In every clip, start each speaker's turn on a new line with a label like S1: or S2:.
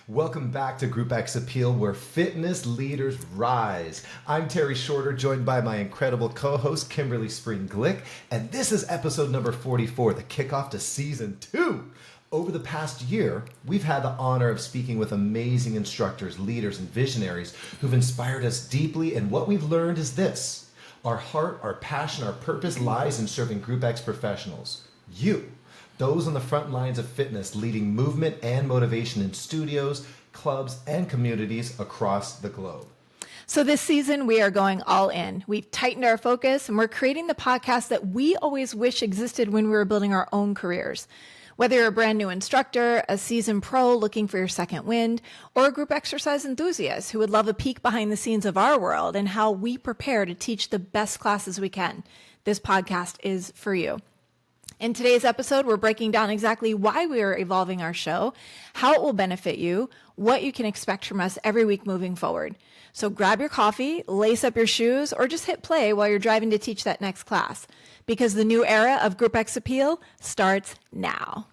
S1: Welcome back to Group X Appeal, where fitness leaders rise. I'm Terry Shorter, joined by my incredible co-host, Kimberly Spreen-Glick, and this is episode number 44, the kickoff to season 2. Over the past year, we've had the honor of speaking with amazing instructors, leaders, and visionaries who've inspired us deeply, and what we've learned is this. Our heart, our passion, our purpose lies in serving Group X professionals. You. Those on the front lines of fitness, leading movement and motivation in studios, clubs, and communities across the globe.
S2: So this season, we are going all in. We've tightened our focus, and we're creating the podcast that we always wish existed when we were building our own careers. Whether you're a brand new instructor, a seasoned pro looking for your second wind, or a group exercise enthusiast who would love a peek behind the scenes of our world and how we prepare to teach the best classes we can, this podcast is for you. In today's episode, we're breaking down exactly why we are evolving our show, how it will benefit you, what you can expect from us every week moving forward. So grab your coffee, lace up your shoes, or just hit play while you're driving to teach that next class, because the new era of Group X Appeal starts now.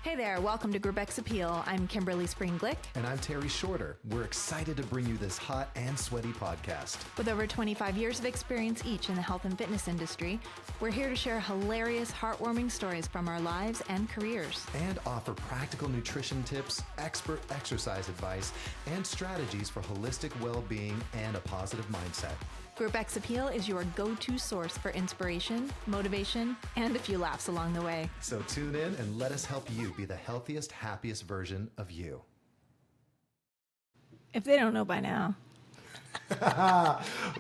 S2: Hey there, welcome to Group X Appeal. I'm Kimberly Spreen-Glick.
S1: And I'm Terry Shorter. We're excited to bring you this hot and sweaty podcast.
S2: With over 25 years of experience each in the health and fitness industry, we're here to share hilarious, heartwarming stories from our lives and careers.
S1: And offer practical nutrition tips, expert exercise advice, and strategies for holistic well-being and a positive mindset.
S2: Group X Appeal is your go-to source for inspiration, motivation, and a few laughs along the way.
S1: So tune in and let us help you be the healthiest, happiest version of you.
S2: If they don't know by now.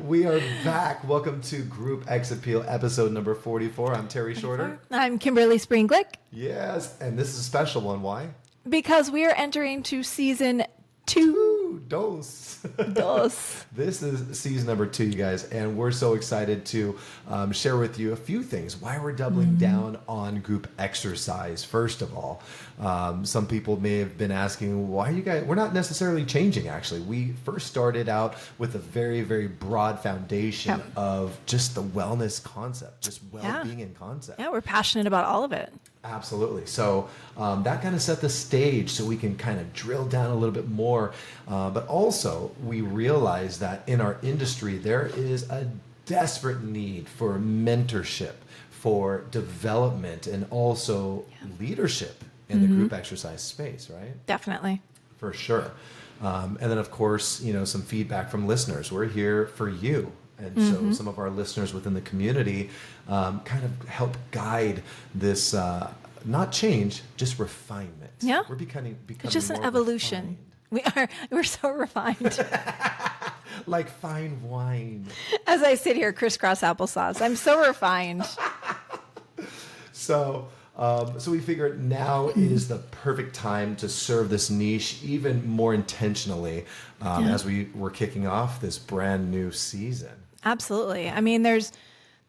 S1: We are back. Welcome to Group X Appeal, episode number 44. I'm Terry Shorter.
S2: I'm Kimberly Spreen-Glick.
S1: Yes, and this is a special one. Why?
S2: Because we are entering to season 2.
S1: Dos.
S2: Dos.
S1: This is season number 2, you guys, and we're so excited to share with you a few things. Why we're doubling down on group exercise. First of all, some people may have been asking, why you guys? We're not necessarily changing. Actually, we first started out with a very, very broad foundation of just the wellness concept, just well-being in concept.
S2: Yeah, we're passionate about all of it.
S1: Absolutely. So that kind of set the stage so we can kind of drill down a little bit more. But also, we realize that in our industry, there is a desperate need for mentorship, for development, and also leadership in the group exercise space, right?
S2: Definitely.
S1: For sure. And then, of course, some feedback from listeners. We're here for you. And so some of our listeners within the community kind of help guide this, not change, just refinement.
S2: Yeah.
S1: We're becoming
S2: it's just an
S1: more
S2: evolution. We're so refined.
S1: Like fine wine.
S2: As I sit here, crisscross applesauce. I'm so refined.
S1: So we figured now is the perfect time to serve this niche even more intentionally as we were kicking off this brand new season.
S2: Absolutely. I mean, there's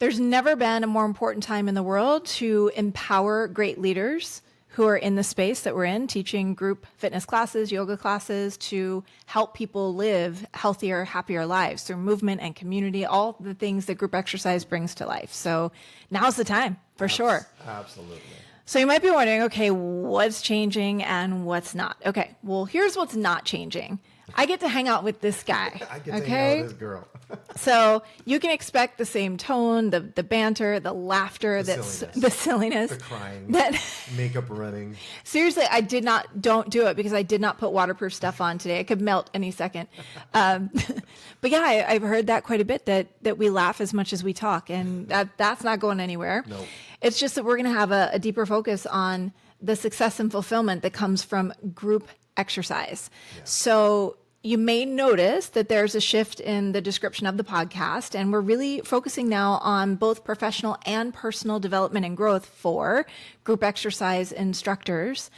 S2: never been a more important time in the world to empower great leaders who are in the space that we're in, teaching group fitness classes, yoga classes, to help people live healthier, happier lives through movement and community, all the things that group exercise brings to life. So now's the time, for sure.
S1: Absolutely.
S2: So you might be wondering, okay, what's changing and what's not? Okay, well, here's what's not changing. I get to hang out with this guy.
S1: I get to hang out with this girl.
S2: So you can expect the same tone, the banter, the laughter, the silliness,
S1: the crying,
S2: that
S1: makeup running.
S2: Seriously, don't do it because I did not put waterproof stuff on today. It could melt any second. But yeah, I've heard that quite a bit, that we laugh as much as we talk, and that's not going anywhere.
S1: Nope.
S2: It's just that we're going to have a deeper focus on the success and fulfillment that comes from group exercise. Yeah. So you may notice that there's a shift in the description of the podcast, and we're really focusing now on both professional and personal development and growth for group exercise instructors.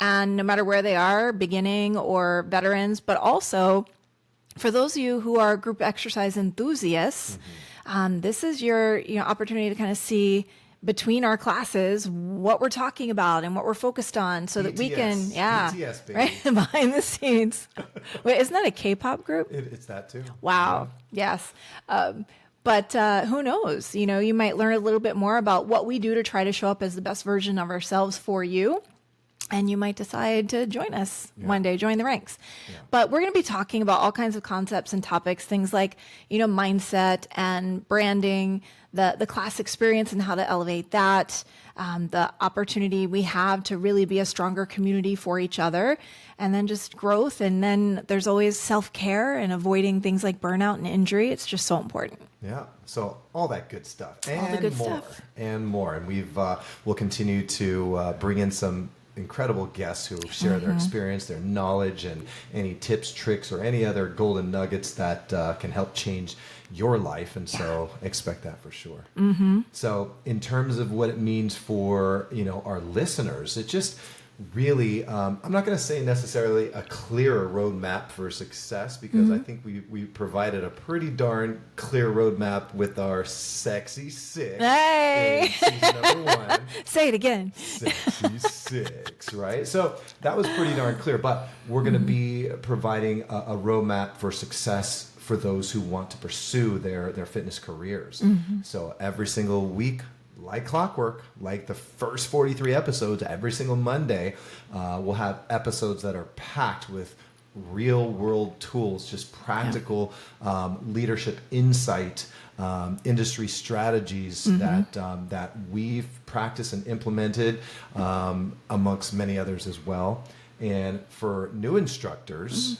S2: And no matter where they are, beginning or veterans, but also for those of you who are group exercise enthusiasts, this is your opportunity to kind of see between our classes what we're talking about and what we're focused on so that we can,
S1: BTS, baby.
S2: right, behind the scenes. Wait, isn't that a K-pop group?
S1: It's that too.
S2: Wow. Yeah. Yes. But who knows? You might learn a little bit more about what we do to try to show up as the best version of ourselves for you. And you might decide to join us one day, join the ranks.
S1: Yeah.
S2: But we're going to be talking about all kinds of concepts and topics, things like, mindset and branding, the class experience and how to elevate that, the opportunity we have to really be a stronger community for each other, and then just growth. And then there's always self-care and avoiding things like burnout and injury. It's just so important.
S1: Yeah. So all that good stuff and
S2: All the good
S1: more
S2: stuff.
S1: and more. And we'll continue to bring in some incredible guests who share their experience, their knowledge, and any tips, tricks, or any other golden nuggets that can help change your life. And so expect that for sure. So in terms of what it means for, our listeners, it just really, I'm not going to say necessarily a clearer roadmap for success, because I think we provided a pretty darn clear roadmap with our Sexy Six
S2: Hey!
S1: in season number 1.
S2: Say it again.
S1: Sexy Six, right? So that was pretty darn clear, but we're going to be providing a roadmap for success for those who want to pursue their fitness careers. So every single week, like clockwork, like the first 43 episodes, every single Monday, we'll have episodes that are packed with real world tools, just practical leadership insight, industry strategies that we've practiced and implemented, amongst many others as well. And for new instructors,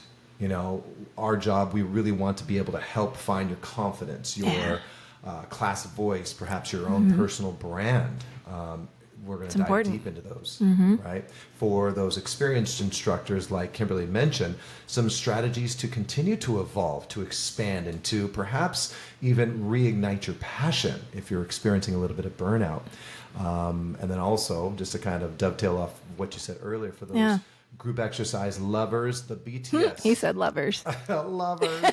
S1: our job, we really want to be able to help find your confidence, your class voice, perhaps your own personal brand. We're going to dive deep into those, right? For those experienced instructors, like Kimberly mentioned, some strategies to continue to evolve, to expand, and to perhaps even reignite your passion if you're experiencing a little bit of burnout. And then also, just to kind of dovetail off what you said earlier, for those group exercise lovers, the BTS.
S2: He said lovers.
S1: Lovers.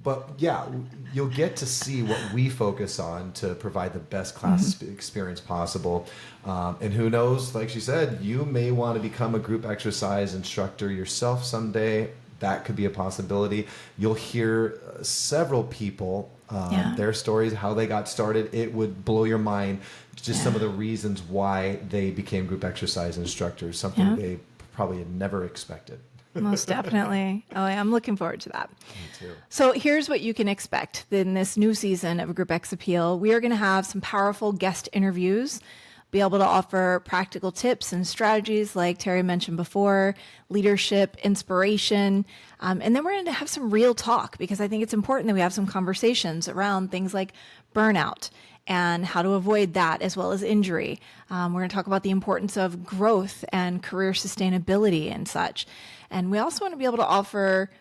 S1: But yeah, you'll get to see what we focus on to provide the best class experience possible. And who knows, like she said, you may want to become a group exercise instructor yourself someday. That could be a possibility. You'll hear several people, their stories, how they got started. It would blow your mind, just some of the reasons why they became group exercise instructors, something they probably had never expected.
S2: Most definitely. Oh, yeah, I'm looking forward to that.
S1: Me too.
S2: So here's what you can expect in this new season of Group X Appeal. We are going to have some powerful guest interviews, be able to offer practical tips and strategies like Terry mentioned before, leadership, inspiration. And then we're going to have some real talk, because I think it's important that we have some conversations around things like burnout and how to avoid that, as well as injury. We're going to talk about the importance of growth and career sustainability and such. And we also want to be able to offer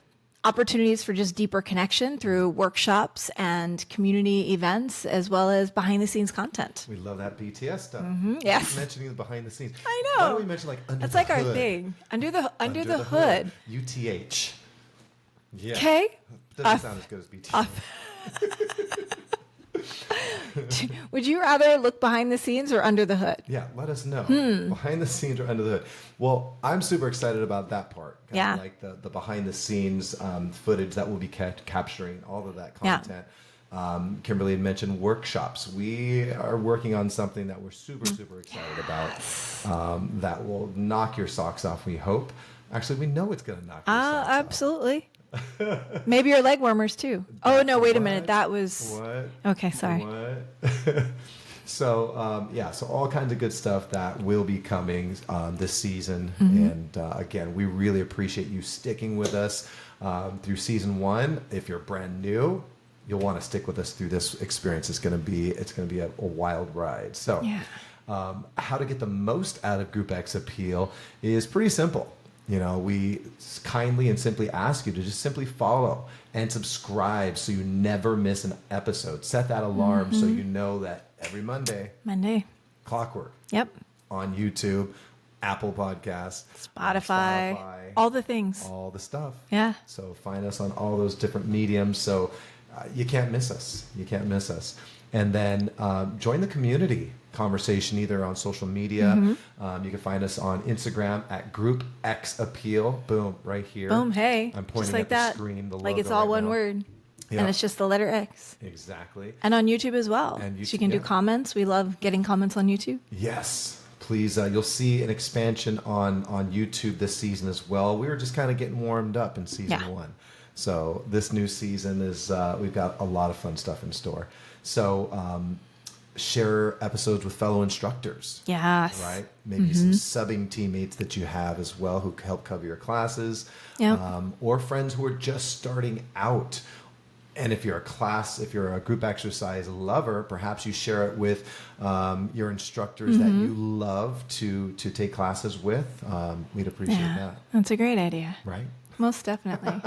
S2: opportunities for just deeper connection through workshops and community events, as well as behind the scenes content.
S1: We love that BTS stuff.
S2: Yes.
S1: Keep mentioning the behind the scenes.
S2: I know.
S1: Why don't we mention like under
S2: That's
S1: the
S2: like
S1: hood?
S2: our thing. Under the hood.
S1: UTH. Yeah.
S2: Okay.
S1: Doesn't sound as good as BTS.
S2: Would you rather look behind the scenes or under the hood?
S1: Yeah, let us know. Behind the scenes or under the hood. Well, I'm super excited about that part. Kind of like the behind the scenes footage that we'll be capturing, all of that content. Kimberly had mentioned workshops. We are working on something that we're super excited about, that will knock your socks off, we hope. Actually, we know it's going to knock your socks off.
S2: Absolutely. Maybe your leg warmers too. Oh no, wait a minute. That was
S1: what?
S2: Okay, sorry.
S1: What? So so all kinds of good stuff that will be coming this season. And again, we really appreciate you sticking with us through season 1. If you're brand new, you'll want to stick with us through this experience. It's going to be a wild ride. So how to get the most out of Group X Appeal is pretty simple. We kindly and simply ask you to just simply follow and subscribe so you never miss an episode. Set that alarm so you know that every Monday, clockwork.
S2: Yep.
S1: On YouTube, Apple Podcasts,
S2: Spotify, all the things.
S1: All the stuff.
S2: Yeah.
S1: So find us on all those different mediums. So you can't miss us. You can't miss us. And then join the community conversation either on social media. You can find us on Instagram at Group X Appeal. Boom, right here.
S2: Boom, hey.
S1: I'm pointing
S2: just like
S1: at
S2: that.
S1: the screen. The
S2: like
S1: logo
S2: it's all
S1: right
S2: one
S1: now.
S2: word.
S1: Yeah.
S2: And it's just the letter X.
S1: Exactly.
S2: And on YouTube as well.
S1: And
S2: So you can do comments. We love getting comments on YouTube.
S1: Yes. please, you'll see an expansion on YouTube this season as well. We were just kind of getting warmed up in season 1. So this new season is, we've got a lot of fun stuff in store. So share episodes with fellow instructors.
S2: Yes.
S1: Right? Maybe some subbing teammates that you have as well who help cover your classes.
S2: Yep.
S1: Or friends who are just starting out. And if you're a group exercise lover, perhaps you share it with your instructors that you love to take classes with. We'd appreciate that.
S2: That's a great idea.
S1: Right?
S2: Most definitely.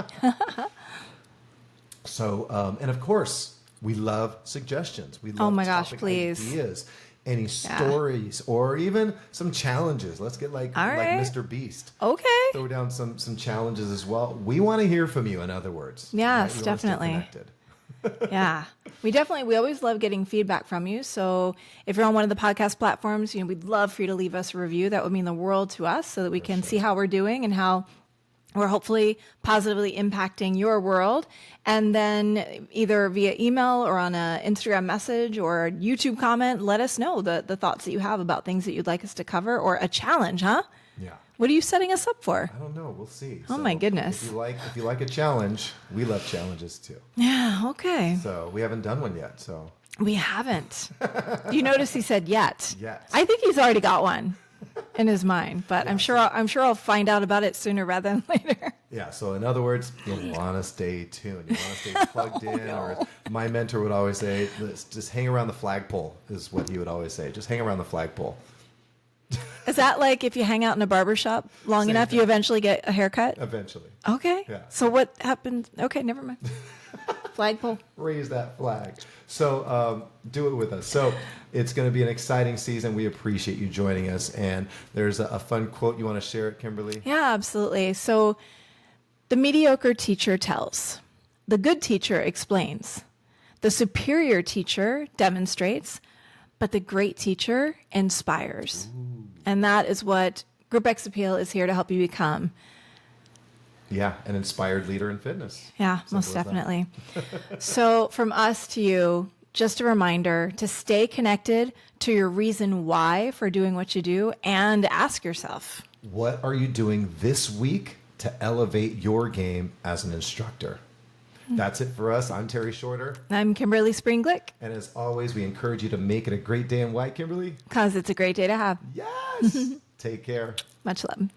S1: So, and of course, we love suggestions. We love
S2: Oh my gosh,
S1: topic
S2: please.
S1: ideas, any stories, or even some challenges. Let's get like Mr. Beast.
S2: Okay.
S1: Throw down some challenges as well. We want to hear from you, in other words.
S2: Yes,
S1: right? We
S2: definitely.
S1: want to stay connected.
S2: Yeah, we always love getting feedback from you. So if you're on one of the podcast platforms, we'd love for you to leave us a review. That would mean the world to us so that we can see how we're doing and how we're hopefully positively impacting your world. And then either via email or on an Instagram message or a YouTube comment, let us know the thoughts that you have about things that you'd like us to cover, or a challenge, huh?
S1: Yeah.
S2: What are you setting us up for?
S1: I don't know. We'll see.
S2: Oh my goodness.
S1: If you like a challenge, we love challenges too.
S2: Yeah, okay.
S1: So we haven't done one yet. So
S2: We haven't. You notice he said yet.
S1: Yet.
S2: I think he's already got one in his mind, but I'm sure I'll find out about it sooner rather than later.
S1: yeah. So in other words, you'll want to stay tuned. You want to stay plugged in. Or my mentor would always say, just hang around the flagpole is what he would always say. Just hang around the flagpole.
S2: Is that like if you hang out in a barber shop long
S1: Same
S2: enough,
S1: thing.
S2: you eventually get a haircut?
S1: Eventually.
S2: Okay.
S1: Yeah.
S2: So what happened? Okay, never mind. Flagpole.
S1: Raise that flag. So do it with us. So it's going to be an exciting season. We appreciate you joining us. And there's a fun quote you want to share it, Kimberly?
S2: Yeah, absolutely. So the mediocre teacher tells, the good teacher explains, the superior teacher demonstrates, but the great teacher inspires. Ooh. And that is what Group X Appeal is here to help you become.
S1: Yeah, an inspired leader in fitness.
S2: Yeah,
S1: Simple
S2: most
S1: as that.
S2: definitely. So from us to you, just a reminder to stay connected to your reason why for doing what you do, and ask yourself,
S1: what are you doing this week to elevate your game as an instructor? That's it for us. I'm Terry Shorter.
S2: I'm Kimberly Spreen-Glick,
S1: And as always, we encourage you to make it a great day in white, Kimberly.
S2: because it's a great day to have.
S1: Yes. Take care.
S2: Much love.